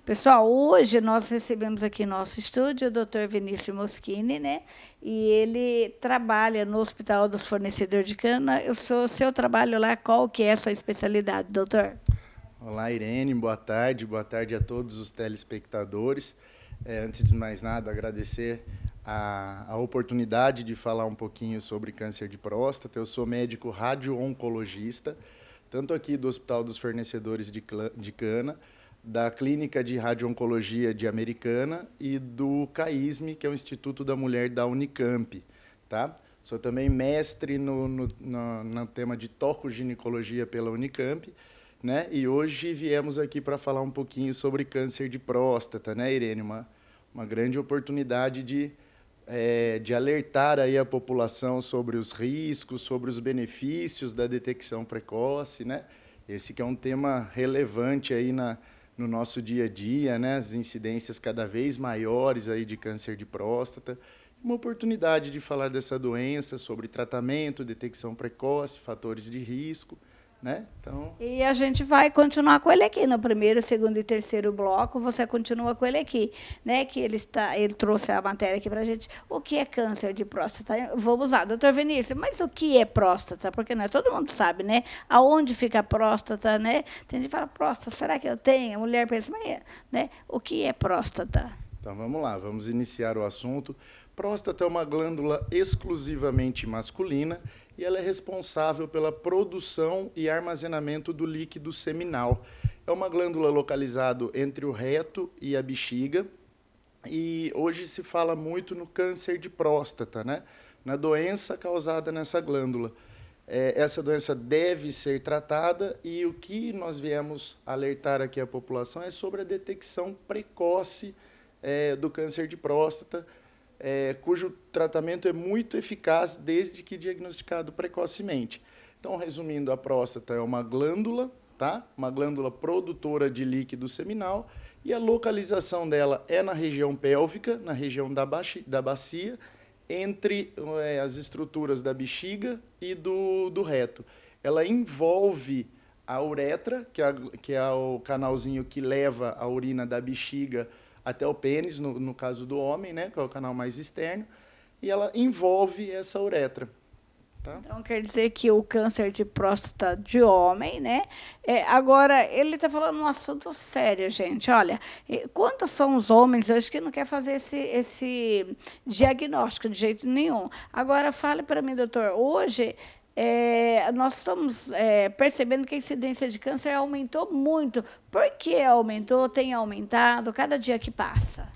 Pessoal, hoje nós recebemos aqui em nosso estúdio o Dr. Vinícius Moschini, né? E ele trabalha no Hospital dos Fornecedores de Cana. O seu trabalho lá, qual que é a sua especialidade, doutor? Olá, Irene, boa tarde a todos os telespectadores. Antes de mais nada, agradecer a oportunidade de falar um pouquinho sobre câncer de próstata. Eu sou médico radio-oncologista, tanto aqui do Hospital dos Fornecedores de Cana, da Clínica de Radio-Oncologia de Americana e do CAISME, que é o Instituto da Mulher da Unicamp. Tá? Sou também mestre no tema de tocoginecologia pela Unicamp, né? E hoje viemos aqui para falar um pouquinho sobre câncer de próstata, né, Irene? Uma grande oportunidade de alertar aí a população sobre os riscos, sobre os benefícios da detecção precoce, né? Esse que é um tema relevante aí no nosso dia a dia, né? As incidências cada vez maiores aí de câncer de próstata. Uma oportunidade de falar dessa doença, sobre tratamento, detecção precoce, fatores de risco, né? Então, E a gente vai continuar com ele aqui no primeiro, segundo e terceiro bloco. Você continua com ele aqui, né? Que ele trouxe a matéria aqui para a gente. O que é câncer de próstata? Vamos lá, doutor Vinícius, mas o que é próstata? Porque não é todo mundo sabe, né? Aonde fica a próstata, né? Tem gente que fala, próstata, será que eu tenho? A mulher pensa, mas, né? O que é próstata? então vamos lá, vamos iniciar o assunto. Próstata é uma glândula exclusivamente masculina e ela é responsável pela produção e armazenamento do líquido seminal. É uma glândula localizada entre o reto e a bexiga e hoje se fala muito no câncer de próstata, né? Na doença causada nessa glândula. Essa doença deve ser tratada e o que nós viemos alertar aqui à população é sobre a detecção precoce do câncer de próstata, cujo tratamento é muito eficaz desde que diagnosticado precocemente. Então, resumindo, a próstata é uma glândula, tá? Uma glândula produtora de líquido seminal, e a localização dela é na região pélvica, na região da bacia, entre as estruturas da bexiga e do reto. Ela envolve a uretra, que é o canalzinho que leva a urina da bexiga até o pênis, no caso do homem, né, que é o canal mais externo, e ela envolve essa uretra. Tá? Então, quer dizer que o câncer de próstata de homem, né? Agora, ele está falando um assunto sério, gente. Olha, quantos são os homens hoje que não querem fazer esse diagnóstico de jeito nenhum? Agora, fale para mim, doutor, hoje nós estamos percebendo que a incidência de câncer aumentou muito. Por que aumentou? Tem aumentado cada dia que passa?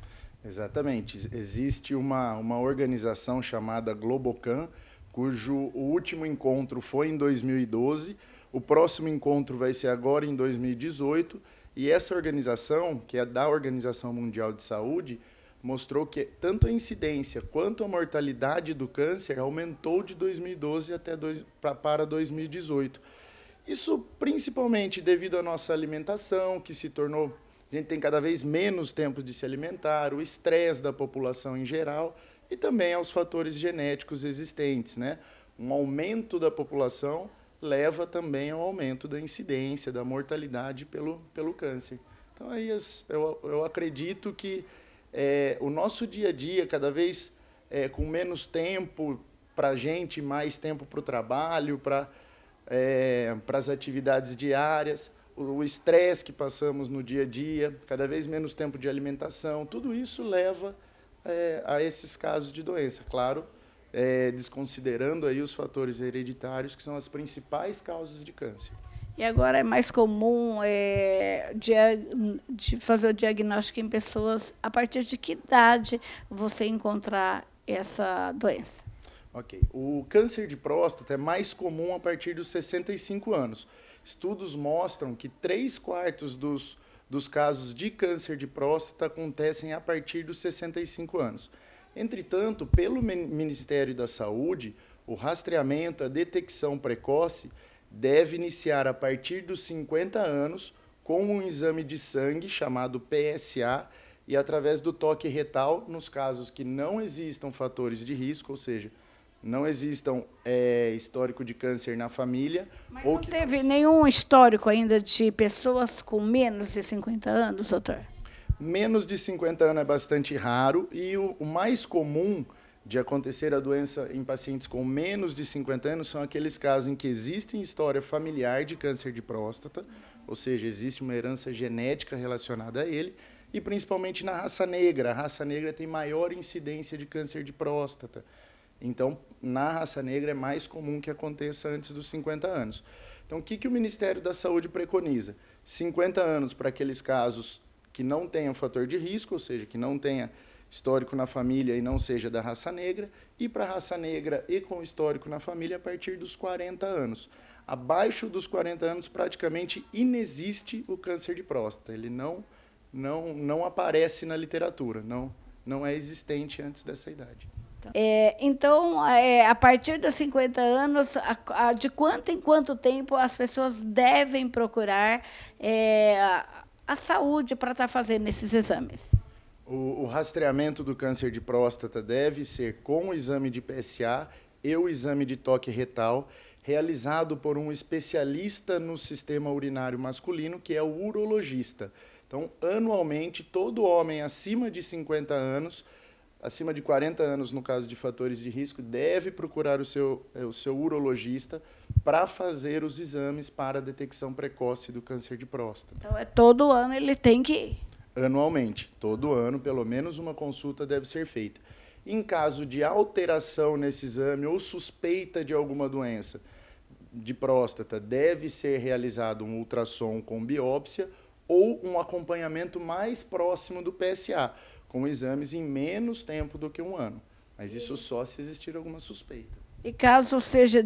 Exatamente. Existe uma organização chamada Globocan, cujo o último encontro foi em 2012, o próximo encontro vai ser agora em 2018, e essa organização, que é da Organização Mundial de Saúde, mostrou que tanto a incidência quanto a mortalidade do câncer aumentou de 2012 para 2018. Isso principalmente devido à nossa alimentação, que se tornou... A gente tem cada vez menos tempo de se alimentar, o estresse da população em geral e também aos fatores genéticos existentes, né? Um aumento da população leva também ao aumento da incidência, da mortalidade pelo câncer. Então, aí eu acredito que o nosso dia a dia, cada vez com menos tempo para a gente, mais tempo para o trabalho, para as atividades diárias, o estresse que passamos no dia a dia, cada vez menos tempo de alimentação, tudo isso leva a esses casos de doença. Claro, desconsiderando aí os fatores hereditários, que são as principais causas de câncer. E agora é mais comum de fazer o diagnóstico em pessoas a partir de que idade você encontrar essa doença? Ok. O câncer de próstata é mais comum a partir dos 65 anos. Estudos mostram que 3/4 dos casos de câncer de próstata acontecem a partir dos 65 anos. Entretanto, pelo Ministério da Saúde, o rastreamento, a detecção precoce deve iniciar a partir dos 50 anos com um exame de sangue chamado PSA e através do toque retal nos casos que não existam fatores de risco, ou seja, não existam histórico de câncer na família. Mas ou não que teve nenhum histórico ainda de pessoas com menos de 50 anos, doutor? Menos de 50 anos é bastante raro e o mais comum de acontecer a doença em pacientes com menos de 50 anos são aqueles casos em que existe história familiar de câncer de próstata, ou seja, existe uma herança genética relacionada a ele, e principalmente na raça negra. A raça negra tem maior incidência de câncer de próstata. Então, na raça negra é mais comum que aconteça antes dos 50 anos. Então, o que o Ministério da Saúde preconiza? 50 anos para aqueles casos que não tenham fator de risco, ou seja, que não tenha histórico na família e não seja da raça negra, e para a raça negra e com histórico na família a partir dos 40 anos. Abaixo dos 40 anos, praticamente inexiste o câncer de próstata. Ele não aparece na literatura, não é existente antes dessa idade. Então, a partir dos 50 anos, de quanto em quanto tempo as pessoas devem procurar a saúde para estar fazendo esses exames? O rastreamento do câncer de próstata deve ser com o exame de PSA e o exame de toque retal, realizado por um especialista no sistema urinário masculino, que é o urologista. Então, anualmente, todo homem acima de 50 anos, acima de 40 anos, no caso de fatores de risco, deve procurar o seu urologista para fazer os exames para a detecção precoce do câncer de próstata. Então, todo ano ele tem que ir? Anualmente, todo ano, pelo menos uma consulta deve ser feita. Em caso de alteração nesse exame ou suspeita de alguma doença de próstata, deve ser realizado um ultrassom com biópsia ou um acompanhamento mais próximo do PSA, com exames em menos tempo do que um ano. Mas isso só se existir alguma suspeita. E caso seja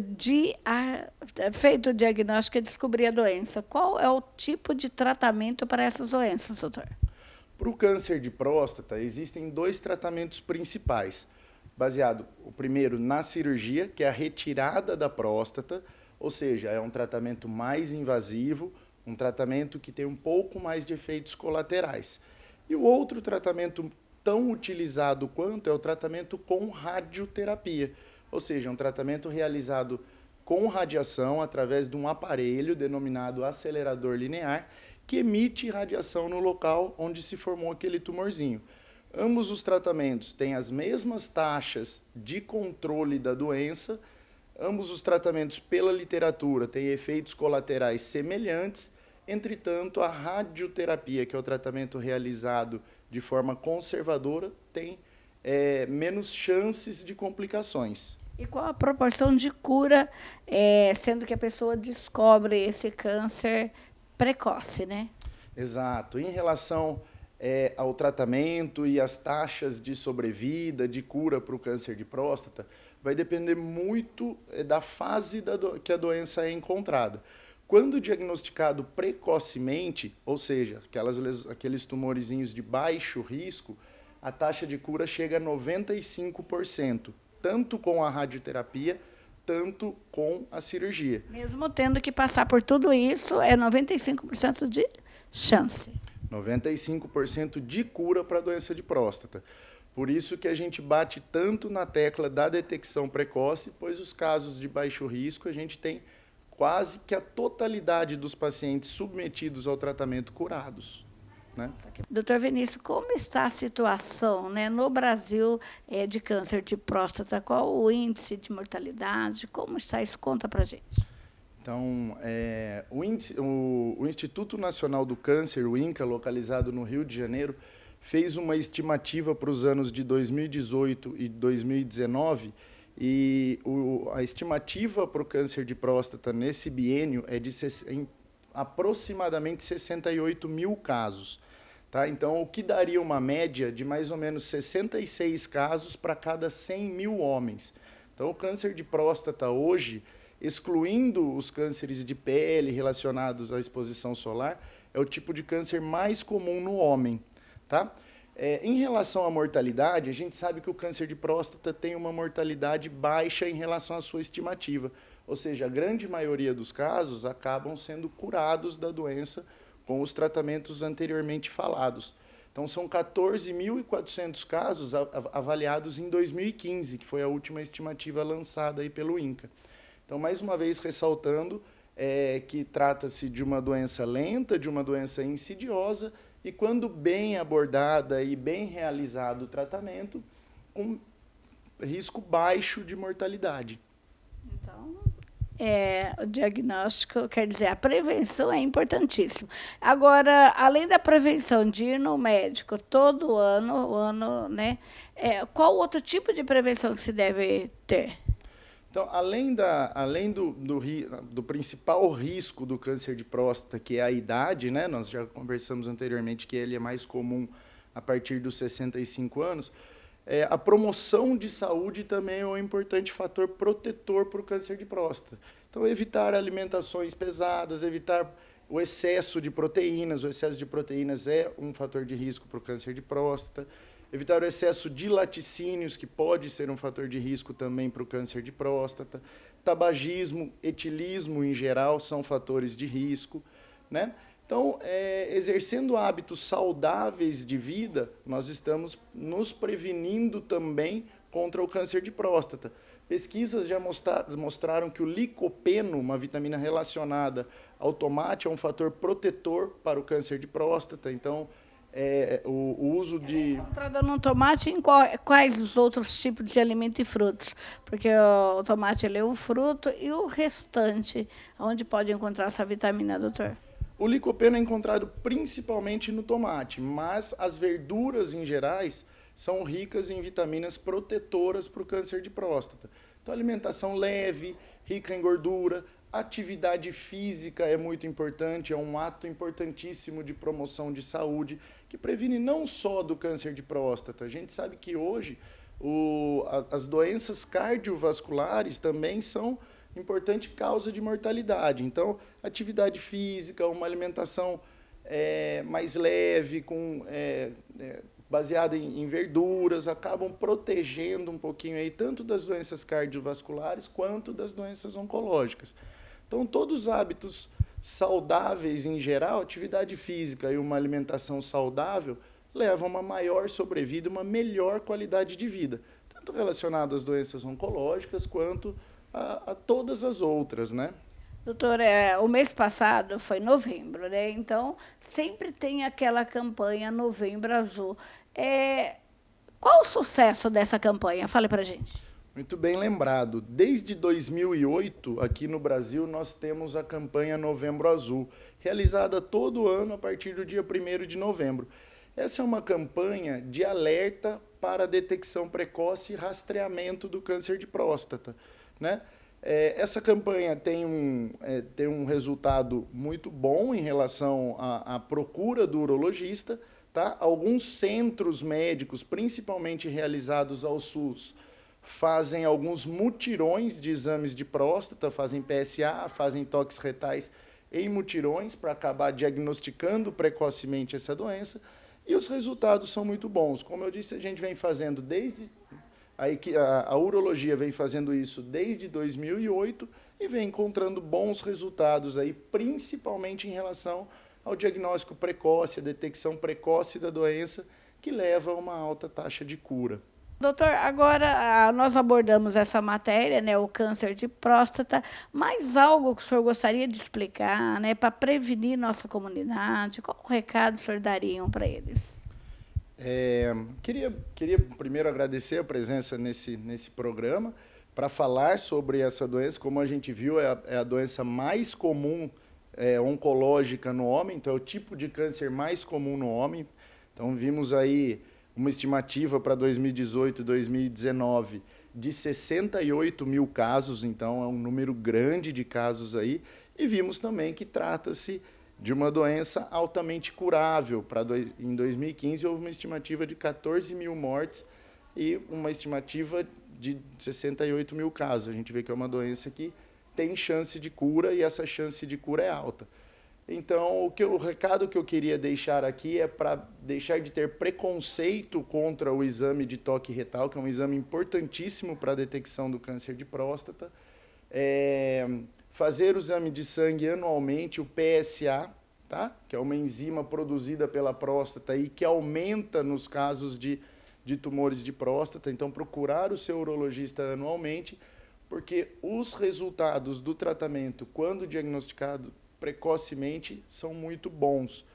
feito o diagnóstico e descobrir a doença, qual é o tipo de tratamento para essas doenças, doutor? Para o câncer de próstata, existem 2 tratamentos principais, baseado, o primeiro, na cirurgia, que é a retirada da próstata, ou seja, é um tratamento mais invasivo, um tratamento que tem um pouco mais de efeitos colaterais. E o outro tratamento tão utilizado quanto é o tratamento com radioterapia, ou seja, um tratamento realizado com radiação através de um aparelho denominado acelerador linear, que emite radiação no local onde se formou aquele tumorzinho. Ambos os tratamentos têm as mesmas taxas de controle da doença, ambos os tratamentos, pela literatura, têm efeitos colaterais semelhantes. Entretanto, a radioterapia, que é o tratamento realizado de forma conservadora, tem menos chances de complicações. E qual a proporção de cura, sendo que a pessoa descobre esse câncer precoce, né? Exato. Em relação ao tratamento e as taxas de sobrevida, de cura para o câncer de próstata, vai depender muito da fase que a doença é encontrada. Quando diagnosticado precocemente, ou seja, aqueles tumorizinhos de baixo risco, a taxa de cura chega a 95%, tanto com a radioterapia, tanto com a cirurgia. Mesmo tendo que passar por tudo isso, é 95% de chance. 95% de cura para a doença de próstata. Por isso que a gente bate tanto na tecla da detecção precoce, pois os casos de baixo risco, a gente tem quase que a totalidade dos pacientes submetidos ao tratamento curados, né? Doutor Vinícius, como está a situação, né, no Brasil de câncer de próstata? Qual o índice de mortalidade? Como está isso? Conta para a gente. Então, o Instituto Nacional do Câncer, o INCA, localizado no Rio de Janeiro, fez uma estimativa para os anos de 2018 e 2019, e a estimativa para o câncer de próstata nesse biênio é de aproximadamente 68 mil casos. Tá? Então, o que daria uma média de mais ou menos 66 casos para cada 100 mil homens. Então, o câncer de próstata hoje, excluindo os cânceres de pele relacionados à exposição solar, é o tipo de câncer mais comum no homem. Tá? Em relação à mortalidade, a gente sabe que o câncer de próstata tem uma mortalidade baixa em relação à sua estimativa. Ou seja, a grande maioria dos casos acabam sendo curados da doença com os tratamentos anteriormente falados. Então, são 14.400 casos avaliados em 2015, que foi a última estimativa lançada aí pelo INCA. Então, mais uma vez, ressaltando que trata-se de uma doença lenta, de uma doença insidiosa e quando bem abordada e bem realizado o tratamento, com risco baixo de mortalidade. Então, o diagnóstico, quer dizer, a prevenção é importantíssima. Agora, além da prevenção de ir no médico todo ano, né, qual outro tipo de prevenção que se deve ter? Então, além do principal risco do câncer de próstata, que é a idade, né? Nós já conversamos anteriormente que ele é mais comum a partir dos 65 anos, a promoção de saúde também é um importante fator protetor para o câncer de próstata. Então, evitar alimentações pesadas, evitar o excesso de proteínas. O excesso de proteínas é um fator de risco para o câncer de próstata. Evitar o excesso de laticínios, que pode ser um fator de risco também para o câncer de próstata. Tabagismo, etilismo em geral são fatores de risco, né? Então, exercendo hábitos saudáveis de vida, nós estamos nos prevenindo também contra o câncer de próstata. Pesquisas já mostraram que o licopeno, uma vitamina relacionada ao tomate, é um fator protetor para o câncer de próstata. Então, o uso de... Encontrada no tomate, em quais os outros tipos de alimento e frutos? Porque o tomate ele é o fruto e o restante, onde pode encontrar essa vitamina, doutor? O licopeno é encontrado principalmente no tomate, mas as verduras em gerais são ricas em vitaminas protetoras para o câncer de próstata. Então, alimentação leve, rica em gordura, atividade física é muito importante, é um ato importantíssimo de promoção de saúde, que previne não só do câncer de próstata. A gente sabe que hoje as doenças cardiovasculares também são importante causa de mortalidade. Então, atividade física, uma alimentação mais leve, baseada em verduras, acabam protegendo um pouquinho aí, tanto das doenças cardiovasculares quanto das doenças oncológicas. Então, todos os hábitos saudáveis em geral, atividade física e uma alimentação saudável, levam a uma maior sobrevida, uma melhor qualidade de vida, tanto relacionado às doenças oncológicas quanto a todas as outras, né? Doutor, o mês passado foi novembro, né? Então, sempre tem aquela campanha Novembro Azul. Qual o sucesso dessa campanha? Fale para a gente. Muito bem lembrado. Desde 2008, aqui no Brasil, nós temos a campanha Novembro Azul, realizada todo ano a partir do dia 1º de novembro. Essa é uma campanha de alerta para a detecção precoce e rastreamento do câncer de próstata, né? Essa campanha tem um resultado muito bom em relação à procura do urologista, tá? Alguns centros médicos, principalmente realizados ao SUS, fazem alguns mutirões de exames de próstata, fazem PSA, fazem toques retais em mutirões para acabar diagnosticando precocemente essa doença, e os resultados são muito bons. Como eu disse, a gente vem fazendo a urologia vem fazendo isso desde 2008 e vem encontrando bons resultados aí, principalmente em relação ao diagnóstico precoce, a detecção precoce da doença, que leva a uma alta taxa de cura. Doutor, agora nós abordamos essa matéria, né, o câncer de próstata, mas algo que o senhor gostaria de explicar, né, para prevenir nossa comunidade? Qual o recado o senhor daria para eles? Queria primeiro agradecer a presença nesse programa para falar sobre essa doença. Como a gente viu, é a doença mais comum oncológica no homem, então é o tipo de câncer mais comum no homem. Então vimos aí uma estimativa para 2018 e 2019 de 68 mil casos, então é um número grande de casos aí, e vimos também que trata-se de uma doença altamente curável. Em 2015, houve uma estimativa de 14 mil mortes e uma estimativa de 68 mil casos. A gente vê que é uma doença que tem chance de cura e essa chance de cura é alta. Então, o recado que eu queria deixar aqui é para deixar de ter preconceito contra o exame de toque retal, que é um exame importantíssimo para a detecção do câncer de próstata. Fazer o exame de sangue anualmente, o PSA, tá? Que é uma enzima produzida pela próstata e que aumenta nos casos de tumores de próstata. Então, procurar o seu urologista anualmente, porque os resultados do tratamento, quando diagnosticado precocemente, são muito bons.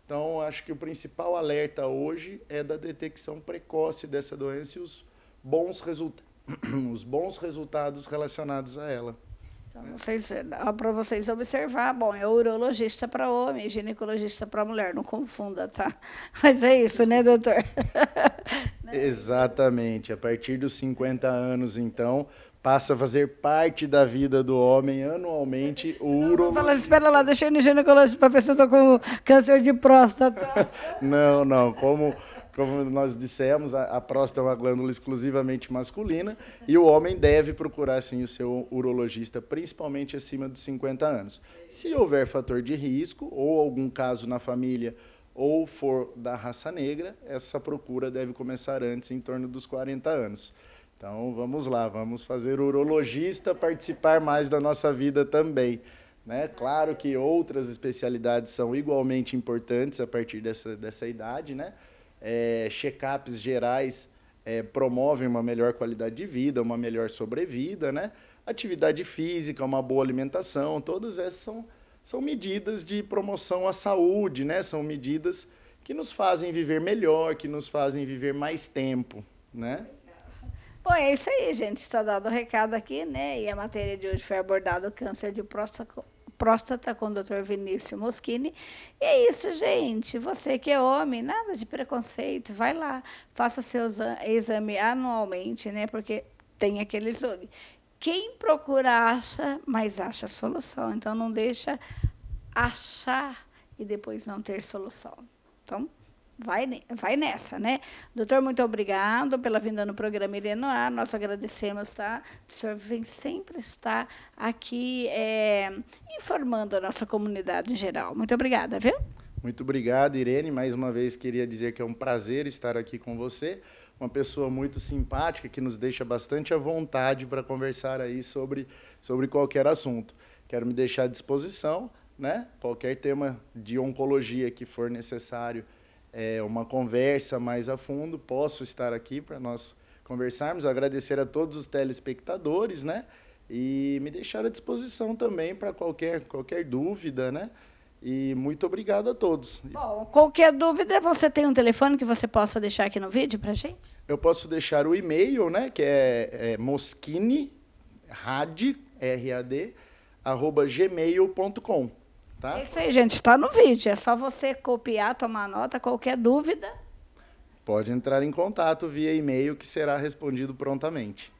Então, acho que o principal alerta hoje é da detecção precoce dessa doença e os bons resultados relacionados a ela. Então, dá para vocês observar, bom, é urologista para homem, ginecologista para mulher, não confunda, tá? Mas é isso, né, doutor? Exatamente. A partir dos 50 anos, então, passa a fazer parte da vida do homem anualmente o urologista. Espera lá, deixa eu ir no ginecologista para ver se eu estou com câncer de próstata. Não. Como nós dissemos, a próstata é uma glândula exclusivamente masculina e o homem deve procurar, sim, o seu urologista, principalmente acima dos 50 anos. Se houver fator de risco ou algum caso na família ou for da raça negra, essa procura deve começar antes, em torno dos 40 anos. Então, vamos lá, vamos fazer o urologista participar mais da nossa vida também. Né? Claro que outras especialidades são igualmente importantes a partir dessa idade, né? Check-ups gerais promovem uma melhor qualidade de vida, uma melhor sobrevida, né? Atividade física, uma boa alimentação, todas essas são medidas de promoção à saúde, né? São medidas que nos fazem viver melhor, que nos fazem viver mais tempo, né? Bom, é isso aí, gente. Está dado o recado aqui, né? E a matéria de hoje foi abordado o câncer de próstata com o Dr. Vinícius Moschini. E é isso, gente. Você que é homem, nada de preconceito. Vai lá, faça seu exame anualmente, né? Porque tem aquele exame. Quem procura acha, mas acha a solução. Então, não deixa achar e depois não ter solução. Então, vai nessa, né? Doutor, muito obrigado pela vinda no programa Irene no Ar. Nós agradecemos, tá? O senhor vem sempre estar aqui informando a nossa comunidade em geral. Muito obrigada, viu? Muito obrigado, Irene. Mais uma vez, queria dizer que é um prazer estar aqui com você. Uma pessoa muito simpática, que nos deixa bastante à vontade para conversar aí sobre qualquer assunto. Quero me deixar à disposição, né? Qualquer tema de oncologia que for necessário, uma conversa mais a fundo, posso estar aqui para nós conversarmos. Agradecer a todos os telespectadores, né? E me deixar à disposição também para qualquer dúvida, né? E muito obrigado a todos. Bom, qualquer dúvida, você tem um telefone que você possa deixar aqui no vídeo para a gente? Eu posso deixar o e-mail, né? Que é moschini, @gmail.com. Tá? É isso aí, gente. Está no vídeo. É só você copiar, tomar nota. Qualquer dúvida, pode entrar em contato via e-mail que será respondido prontamente.